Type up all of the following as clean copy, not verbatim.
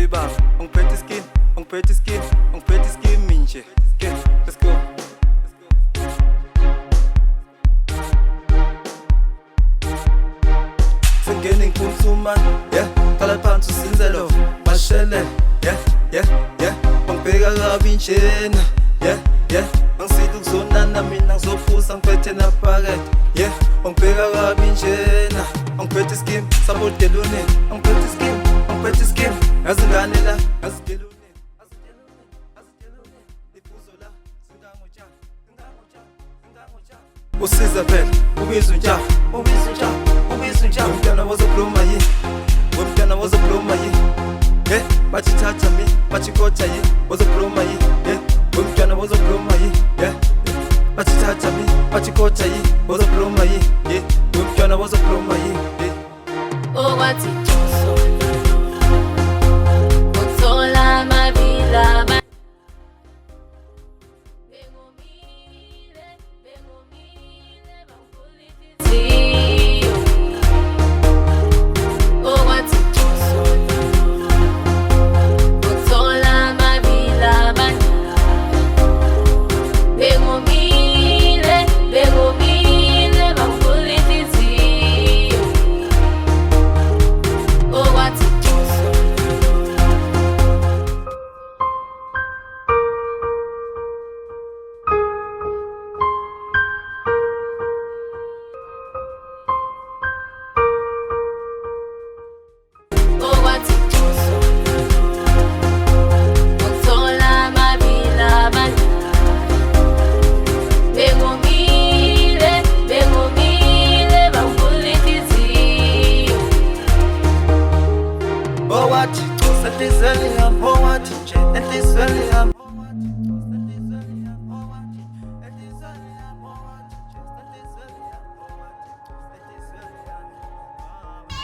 libang, ang pretty skin, ang pretty skin, ang pretty skin minche. Okay, let's go. Singening kunsuman, yeah, kalaphan susinzelo, mashele, yeah, yeah, yeah, pangpega kabinchena, yeah, yeah, ang sidog zona namin ang sopusang pwede na paret, yeah, pangpega kabinchena, ang pretty skin, sabot gelunin, ang pretty skin, ang pretty skin, azinganela, azgelunin, ipuzola, singangocha, usiza vele, ubizunja, ubizunja, ubizunja, umntwana wozokhuluma yini, umntwana wozokhuluma yini, bachithatha mi, bachikotha yini, wozokhuluma yini, umntwana wozokhuluma yini, bachithatha mi, bachikotha yini, wozokhuluma yini, umntwana wozokhuluma yini. Okwathi uthola amabila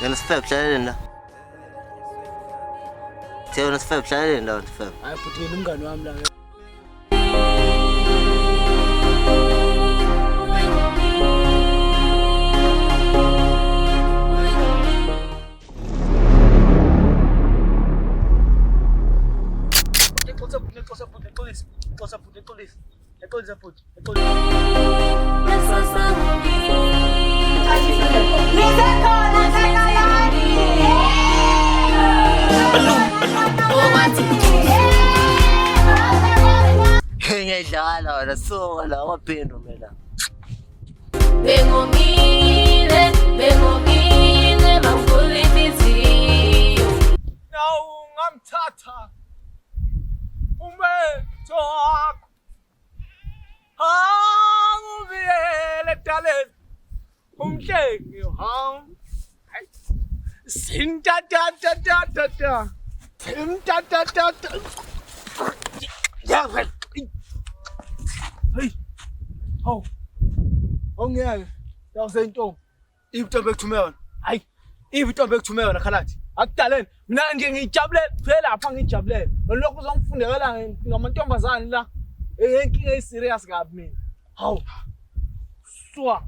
Unasifaa kuhlalela Theo unasifaa kuhlalela la unasifaa. Hayi futhi mina umngani wami la. Ngiyadlala wena so la waphendo mina. Bengomile bangulitiziyo. Naw ngamthatha umento wakho. Angubiyele daleni umhlengi ham. Sintatata. Sintatata. Yeah. Hey. Oh. Ongiyeke. Yawusento. Ivitombe kuthumela. Hayi. Ivitombe kuthumela khalathi. Akudaleni. Mina nje ngijabulela phela lapha ngijabulela. Lokho uzongifundekela ngamantombazane la. Inkinga eserious kabi mina. Hawu. Swa.